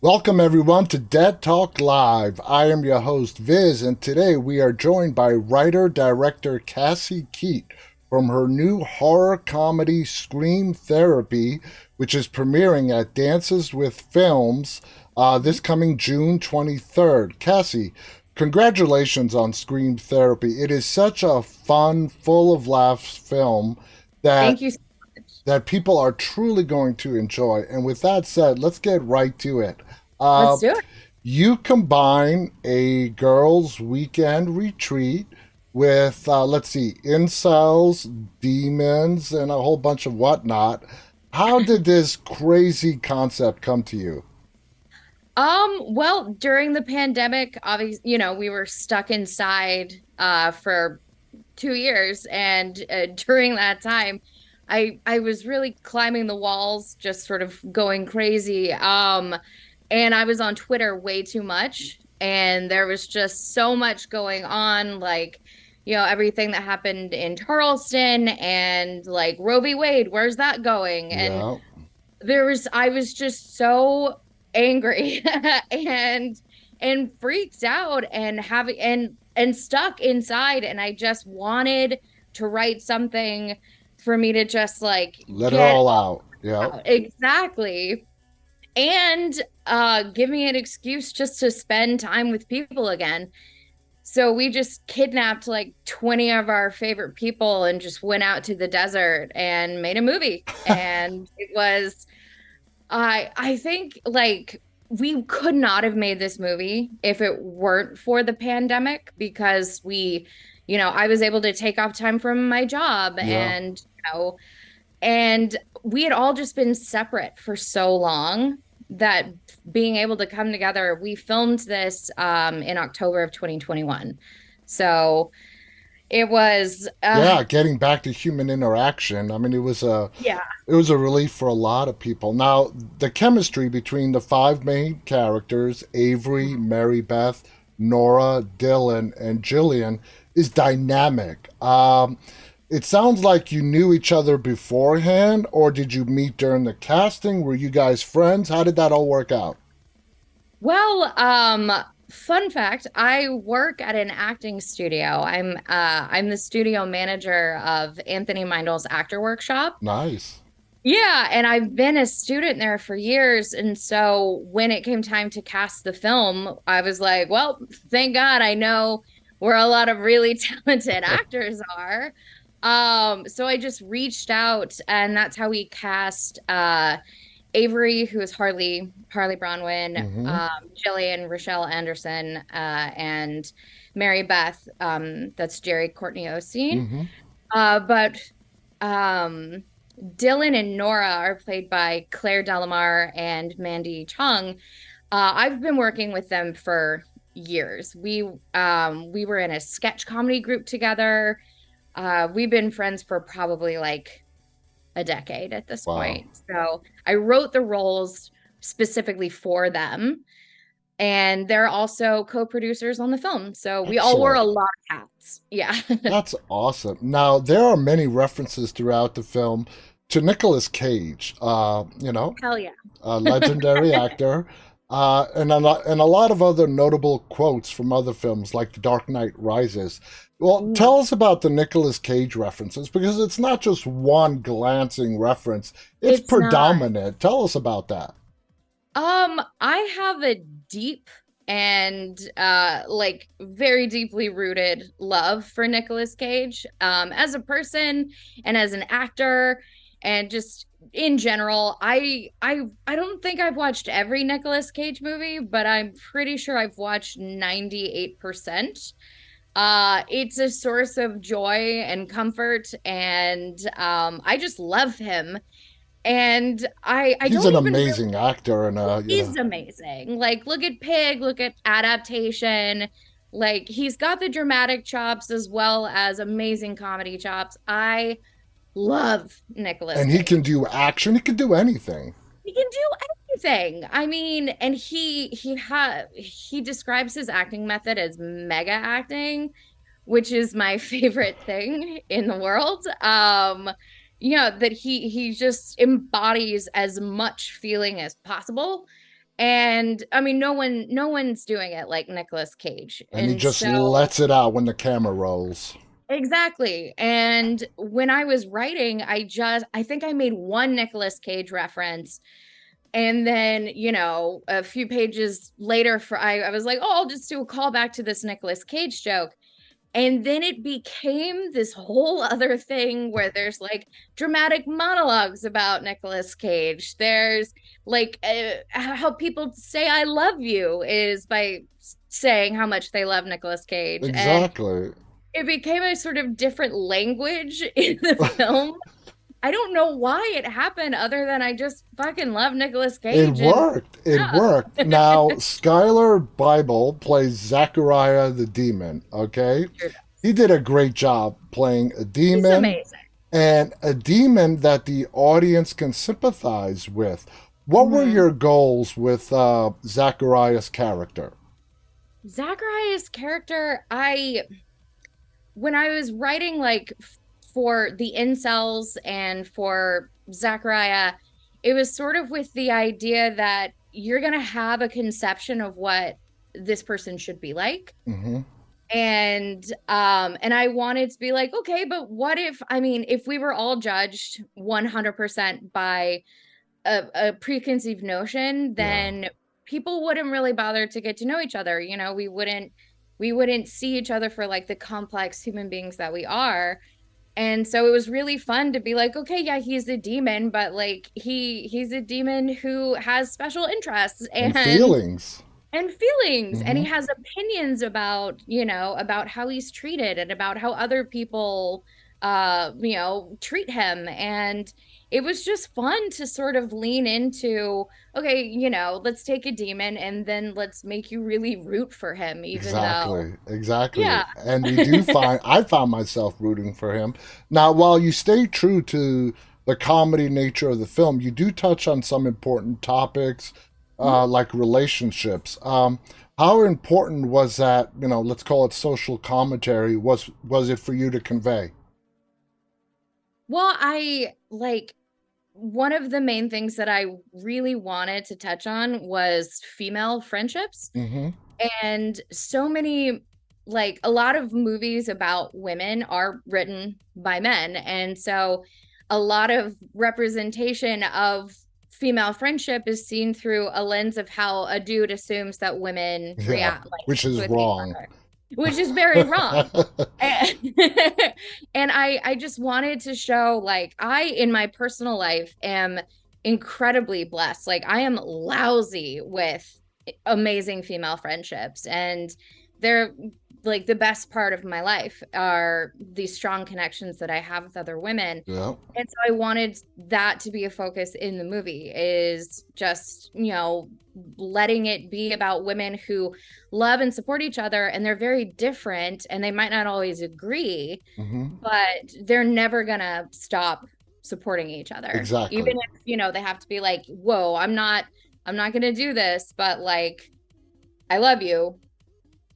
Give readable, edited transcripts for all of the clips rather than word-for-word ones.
Welcome everyone to Dead Talk Live. I am your host Viz, and today we are joined by writer-director Cassie Keet from her new horror comedy Scream Therapy, which is premiering at Dances with Films this coming June 23rd. Cassie, congratulations on Scream Therapy. It is such a fun, full of laughs film that Thank you so much. that people are truly going to enjoy. And with that said, let's get right to it. Uh, Let's do it. you combine a girls' weekend retreat with, let's see, incels, demons, and a whole bunch of whatnot. How did this crazy concept come to you? Well, during the pandemic, obviously, we were stuck inside for 2 years, and during that time, I was really climbing the walls, just sort of going crazy. And I was on Twitter way too much, and there was just so much going on, like, everything that happened in Charleston and like Roe v. Wade, where's that going? And Yeah. I was just so angry and freaked out and having and stuck inside, and I just wanted to write something for me to just like Let it get all all out. Yeah. out. Exactly. And give me an excuse just to spend time with people again. So we just kidnapped like 20 of our favorite people and just went out to the desert and made a movie. And it was I think like we could not have made this movie if it weren't for the pandemic, because I was able to take off time from my job, Yeah. and and we had all just been separate for so long that being able to come together, we filmed this in October of 2021. So it was Yeah, getting back to human interaction. I mean, yeah. it was a relief for a lot of people. Now, the chemistry between the five main characters, Avery, Mary Beth, Nora, Dylan, and Jillian, is dynamic. It sounds like you knew each other beforehand, or did you meet during the casting? Were you guys friends? How did that all work out? Well, fun fact, I work at an acting studio. I'm the studio manager of Anthony Meindel's Actor Workshop. Nice. Yeah, and I've been a student there for years. And so when it came time to cast the film, I was like, well, thank God I know where a lot of really talented actors are. So I just reached out, and that's how we cast Avery, who is Harley Bronwyn, Mm-hmm. Jillian Rochelle Anderson, and Mary Beth, that's Jerry Courtney Osteen. Mm-hmm. But um, Dylan and Nora are played by Claire Delamar and Mandy Chung. I've been working with them for years. We were in a sketch comedy group together. We've been friends for probably like a decade at this Wow. point. So I wrote the roles specifically for them. And they're also co-producers on the film. So we all wore a Excellent. lot of hats. Yeah. That's awesome. Now, there are many references throughout the film to Nicolas Cage, Hell yeah. a legendary actor, and a lot of other notable quotes from other films like The Dark Knight Rises. Well, Ooh, tell us about the Nicolas Cage references because it's not just one glancing reference, it's it's not. predominant. Tell us about that. I have a deep and like very deeply rooted love for Nicolas Cage as a person and as an actor, and just in general. I don't think I've watched every Nicolas Cage movie, but I'm pretty sure I've watched 98%. It's a source of joy and comfort, and I just love him. And I He's don't an even really. amazing actor, and He's amazing. Like, look at Pig, look at Adaptation. Like, he's got the dramatic chops as well as amazing comedy chops. I love Nicolas and he can Cage. do action. He can do anything. He can do anything. I mean, and he describes his acting method as mega acting, which is my favorite thing in the world. That he just embodies as much feeling as possible. And I mean, no one's doing it like Nicolas Cage. And he And just so lets it out when the camera rolls. exactly. And when I was writing, I think I made one Nicolas Cage reference. And then, a few pages later I was like, oh, I'll just do a callback to this Nicolas Cage joke. And then it became this whole other thing where there's like dramatic monologues about Nicolas Cage. There's like how people say I love you is by saying how much they love Nicolas Cage. And Exactly. it became a sort of different language in the film. I don't know why it happened other than I just fucking love Nicolas It Cage and worked. It yeah. worked. Now, Skylar Bible plays Zachariah the demon, okay? He did a great job playing a He's demon, amazing. and a demon that the audience can sympathize with. What were Mhm. your goals with Zachariah's character? Zachariah's character, when I was writing like for the incels and for Zachariah, it was sort of with the idea that you're gonna have a conception of what this person should be like. Hmm. And I wanted to be like, okay, but what if, I mean, if we were all judged 100% by a preconceived notion, Yeah. then people wouldn't really bother to get to know each other. We wouldn't see each other for like the complex human beings that we are. And so it was really fun to be like, okay, yeah, he's a demon, but like he's a demon who has special interests And and feelings. feelings, and he Hmm. has opinions about how he's treated and about how other people treat him. And it was just fun to sort of lean into, okay, let's take a demon and then let's make you really root for him, even though Exactly, exactly. yeah. And we do find, I found myself rooting for him. Now, while you stay true to the comedy nature of the film, you do touch on some important topics, like relationships. How important was that, let's call it social commentary, was it for you to convey? Well, I like one of the main things that I really wanted to touch on was female friendships. Hmm. And so many, like a lot of movies about women are written by men. And so a lot of representation of female friendship is seen through a lens of how a dude assumes that women Yeah, react like which is with each wrong. other, which is very wrong. And, and I just wanted to show like I in my personal life am incredibly blessed. Like I am lousy with amazing female friendships, and they're like the best part of my life are these strong connections that I have with other women. Yeah. And so I wanted that to be a focus in the movie, is just, letting it be about women who love and support each other, and they're very different and they might not always agree, Hmm. but they're never gonna stop supporting each other. Even Exactly. if, they have to be like, whoa, I'm not gonna do this, but like I love you,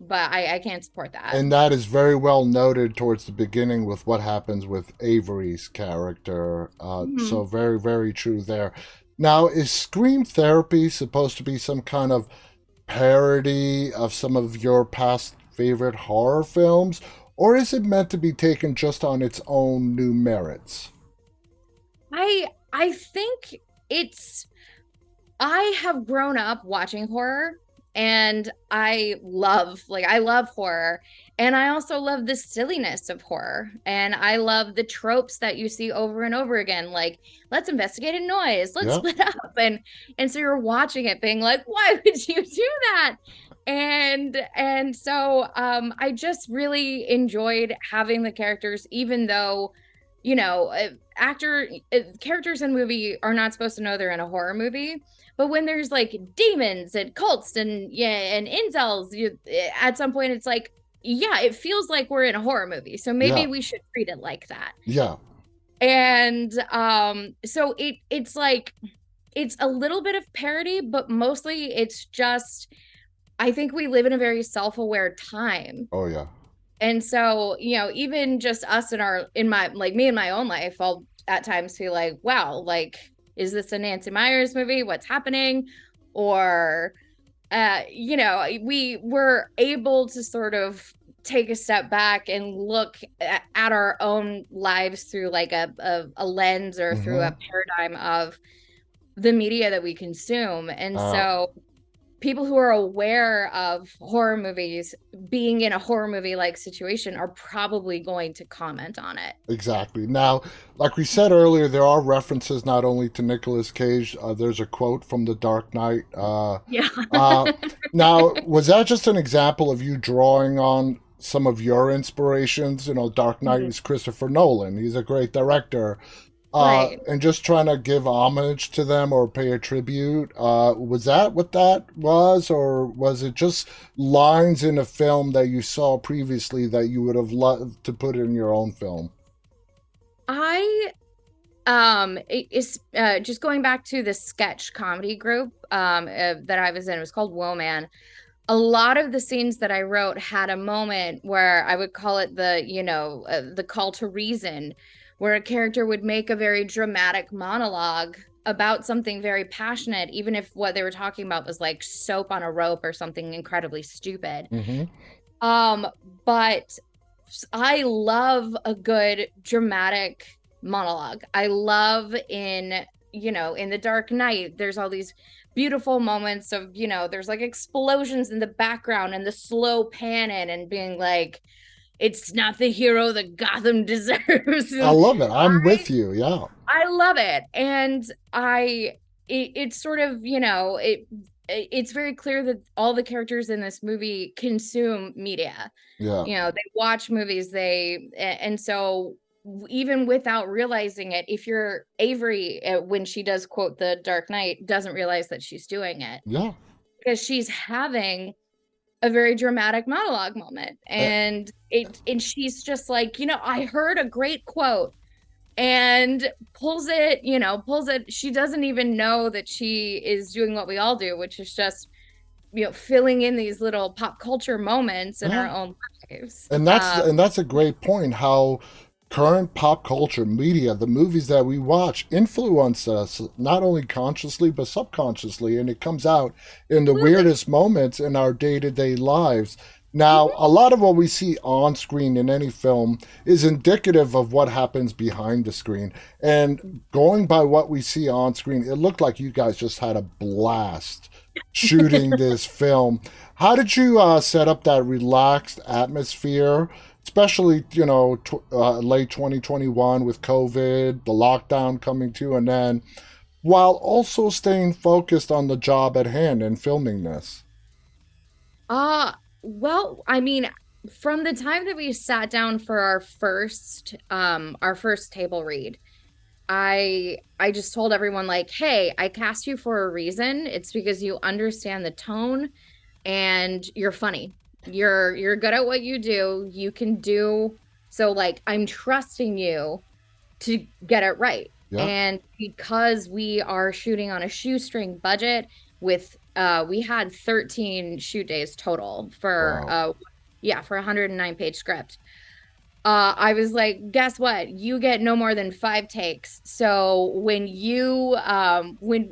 but I can't support that. And that is very well noted towards the beginning with what happens with Avery's character. So Mhm. very, very true there. Now, is Scream Therapy supposed to be some kind of parody of some of your past favorite horror films? Or is it meant to be taken just on its own new merits? I think it's I have grown up watching horror, and I love horror, and I also love the silliness of horror, and I love the tropes that you see over and over again, like let's investigate a noise, let's Yeah. split up, and so you're watching it being like, why would you do that? And so I just really enjoyed having the characters, even though actor characters in movie are not supposed to know they're in a horror movie. But when there's like demons and cults and yeah and incels, at some point it's like, yeah, it feels like we're in a horror movie. So maybe Yeah. we should treat it like that. Yeah. And so it's like it's a little bit of parody, but mostly it's just I think we live in a very self-aware time. Oh, yeah. And so, even just us in my like me in my own life, I'll at times feel like, wow, like, is this a Nancy Myers movie? What's happening? or we were able to sort of take a step back and look at our own lives through like a lens or through Mm-hmm. a paradigm of the media that we consume. And so people who are aware of horror movies being in a horror movie like situation are probably going to comment on it. Exactly. Now, like we said earlier, there are references not only to Nicolas Cage. There's a quote from The Dark Knight. Yeah. Uh, Now, was that just an example of you drawing on some of your inspirations? You know, Dark Knight is Christopher Nolan. He's a great director. Right. And just trying to give homage to them or pay a tribute. Was that what that was, or was it just lines in a film that you saw previously that you would have loved to put in your own film? I it is just going back to the sketch comedy group that I was in. It was called Woman. A lot of the scenes that I wrote had a moment where I would call it the call to reason, where a character would make a very dramatic monologue about something very passionate, even if what they were talking about was like soap on a rope or something incredibly stupid. Mm-hmm. Um, but I love a good dramatic monologue. I love in The Dark Knight, there's all these beautiful moments of, there's like explosions in the background and the slow pan in and being like, it's not the hero that Gotham deserves. I love it. I'm I with you. Yeah. I love it. And it's sort of, it's very clear that all the characters in this movie consume media. Yeah. They watch movies, and so even without realizing it, if you're Avery, when she does quote The Dark Knight, doesn't realize that she's doing it Yeah. because she's having a very dramatic monologue moment. Uh, And she's just like, I heard a great quote, and pulls it. She doesn't even know that she is doing what we all do, which is just, filling in these little pop culture moments in our yeah. own lives. And that's a great point. How current pop culture media, the movies that we watch, influence us not only consciously but subconsciously, and it comes out in the Absolutely. weirdest moments in our day-to-day lives. Now, a lot of what we see on screen in any film is indicative of what happens behind the screen. And going by what we see on screen, it looked like you guys just had a blast shooting this film. How did you set up that relaxed atmosphere, especially late 2021 with COVID, the lockdown coming to an end, while also staying focused on the job at hand and filming this? Well, I mean, from the time that we sat down for our first table read, I just told everyone like, "Hey, I cast you for a reason. It's because you understand the tone and you're funny. You're good at what you do. You can do so like I'm trusting you to get it right." Yeah. And because we are shooting on a shoestring budget with we had 13 shoot days total for Wow. for a 109-page script. I was like, guess what? You get no more than 5 takes. So when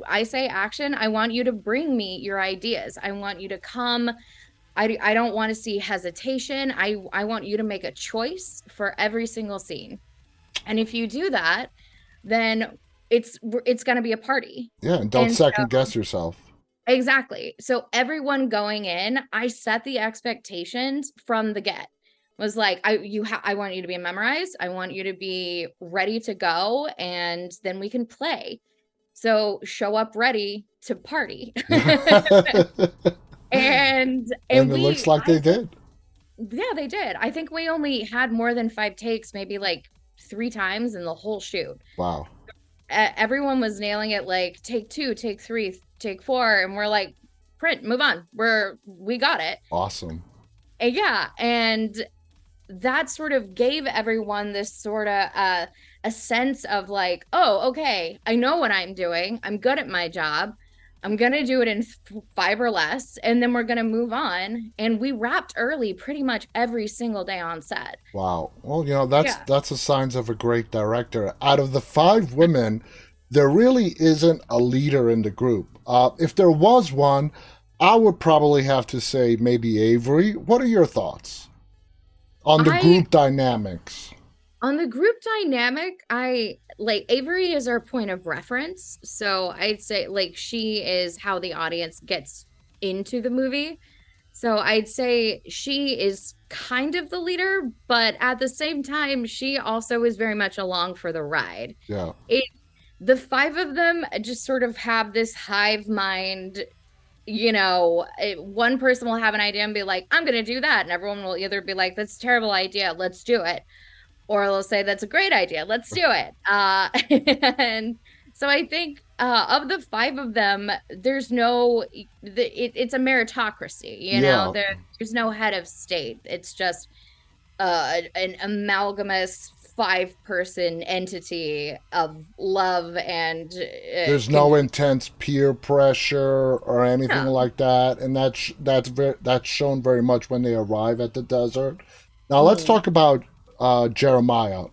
I say action, I want you to bring me your ideas. I want you to come. I don't want to see hesitation. I want you to make a choice for every single scene. And if you do that, then it's going to be a party. Yeah, and don't And second guess yourself. exactly. So everyone going in, I set the expectations from the get. Was like, I want you to be memorized. I want you to be ready to go, and then we can play. So show up ready to party. And And it looks like they did. yeah, they did. I think we only had more than 5 takes, maybe like 3 times in the whole shoot. Wow. Everyone was nailing it like take 2, take 3, take 4, and we're like, print, move on. We got it. Awesome. And yeah, and that sort of gave everyone this sort of a sense of like, oh, okay, I know what I'm doing. I'm good at my job. I'm going to do it in 5 or less, and then we're going to move on. And we wrapped early pretty much every single day on set. Wow. Well, that's Yeah. that's the signs of a great director. Out of the 5 women, there really isn't a leader in the group. If there was one, I would probably have to say maybe Avery. What are your thoughts on the I group dynamics? On the group dynamic, I like Avery is our point of reference. So I'd say like she is how the audience gets into the movie. So I'd say she is kind of the leader, but at the same time, she also is very much along for the ride. Yeah. It The five of them just sort of have this hive mind. One person will have an idea and be like, I'm going to do that. And everyone will either be like, that's a terrible idea. Let's do it, or they'll say that's a great idea, let's do it. And so I think of the five of them, there's it's a meritocracy, Yeah. there's no head of state. It's just an amalgamous five-person entity of love and There's no intense peer pressure or anything no. like that, and that's shown very much when they arrive at the desert. Now let's Mm-hmm. talk about Jeremiah.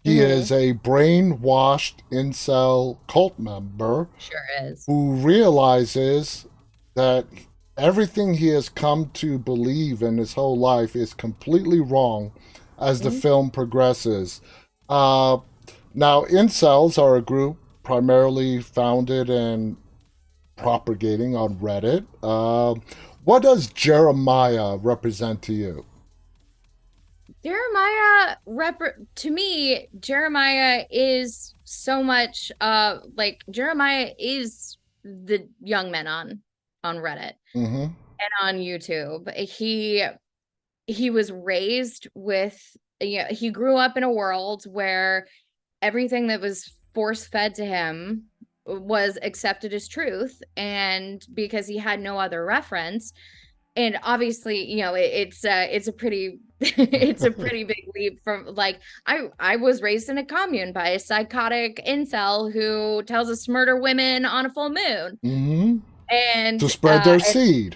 He Mm-hmm. is a brainwashed incel cult member Sure is. who realizes that everything he has come to believe in his whole life is completely wrong as the Mm-hmm. film progresses. Uh, Now, incels are a group primarily founded and propagating on Reddit. What does Jeremiah represent to you? To me, Jeremiah is so much like Jeremiah is the young men on Reddit Mm-hmm. and on YouTube. He was raised with, he grew up in a world where everything that was force fed to him was accepted as truth, and because he had no other reference, and obviously, it's a pretty it's a pretty big leap from like I was raised in a commune by a psychotic incel who tells us to murder women on a full moon. Mm-hmm. To And spread their seed.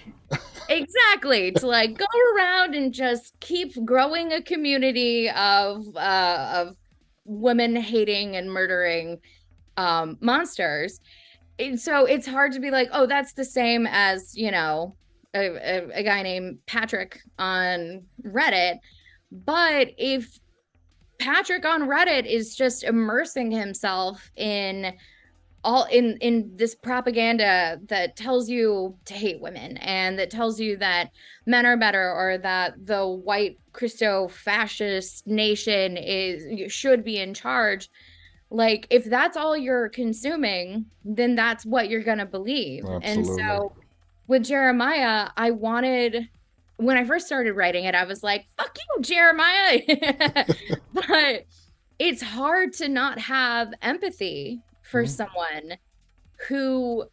exactly, to like go around and just keep growing a community of women hating and murdering monsters. And so it's hard to be like, oh, that's the same as, a guy named Patrick on Reddit. But if Patrick on Reddit is just immersing himself in this propaganda that tells you to hate women and that tells you that men are better, or that the white Christo fascist nation is should be in charge, like if that's all you're consuming, then that's what you're going to believe. And Absolutely. so with Jeremiah, when I first started writing it, I was like, fuck you, Jeremiah. But it's hard to not have empathy for Mhm. someone who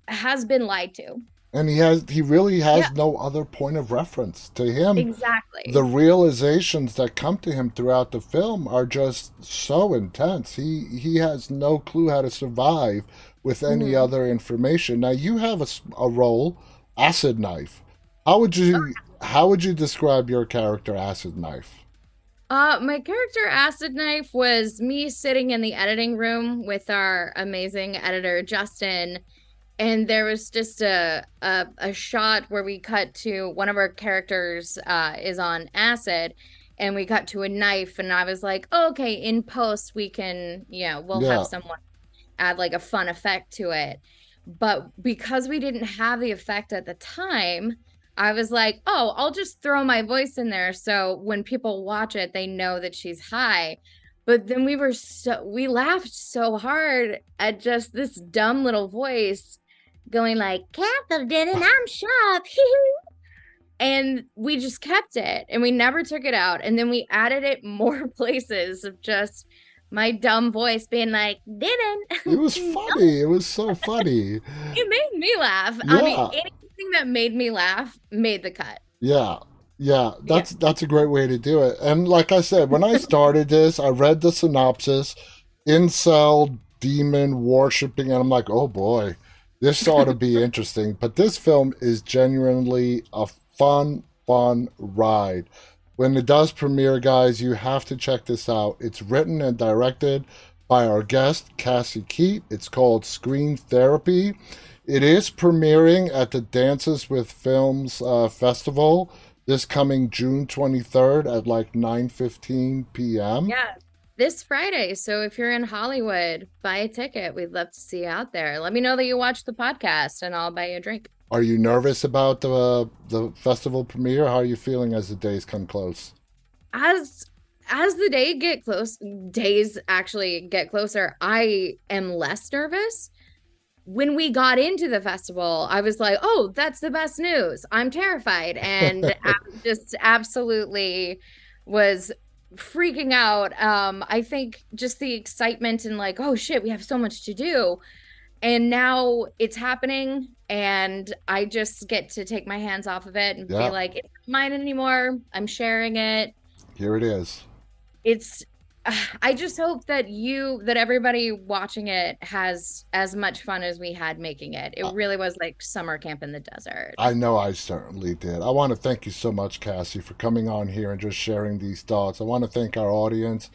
has been lied to. And he really Yeah, has no other point of reference. To him, the exactly. realizations that come to him throughout the film are just so intense. He has no clue how to survive with any Mhm. other information. Now you have a role, Acid Knife. How would you describe your character, Acid Knife? My character Acid Knife was me sitting in the editing room with our amazing editor Justin, and there was just a shot where we cut to one of our characters is on acid, and we cut to a knife, and I was like, oh, okay, in post we can, we'll have Yeah, someone add like a fun effect to it. But because we didn't have the effect at the time, I was like, oh, I'll just throw my voice in there so when people watch it, they know that she's high. But then we laughed so hard at just this dumb little voice going like, Catherine did it, I'm shocked. And we just kept it and we never took it out. And then we added it more places of just my dumb voice being like, it didn't. was No, funny. It was so funny. it made me laugh. I mean, Yeah, anything that made me laugh made the cut. yeah, yeah. Yeah. That's a great way to do it. And like I said, when I started this, I read the synopsis, incel demon worshipping, and I'm like, oh boy, this ought to be interesting. But this film is genuinely a fun ride. When it does premiere, guys, you have to check this out. It's written and directed by our guest, Cassie Keet. It's called Screen Therapy. It is premiering at the Dances with Films Festival this coming June 23rd at like 9:15 p.m. Yeah, this Friday. So if you're in Hollywood, buy a ticket. We'd love to see you out there. Let me know that you watched the podcast and I'll buy you a drink. Are you nervous about the festival premiere? How are you feeling as the days come close? As as the days actually get closer, I am less nervous. When we got into the festival, I was like, "Oh, that's the best news." I'm terrified and just absolutely was freaking out. I think just the excitement and like, "Oh shit, we have so much to do." And now it's happening and I just get to take my hands off of it and be Yeah, like, "It's not mine anymore. I'm sharing it." here it is. It's I just hope that that everybody watching it has as much fun as we had making it. It really was like summer camp in the desert. I know I certainly did. I want to thank you so much, Cassie, for coming on here and just sharing these thoughts. I want to thank our audience,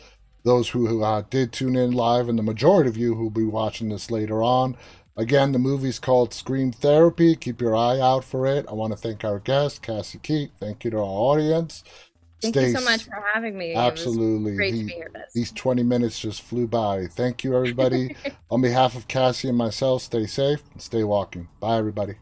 those who did tune in live, and the majority of you who will be watching this later on. Again, the movie's called Scream Therapy. Keep your eye out for it. I want to thank our guest, Cassie Keet. Thank you to our audience. Thank you Stay so much for having me. It was absolutely. great to be here, These 20 minutes just flew by. Thank you, everybody. Biz. On behalf of Cassie and myself, stay safe and stay walking. Bye, everybody.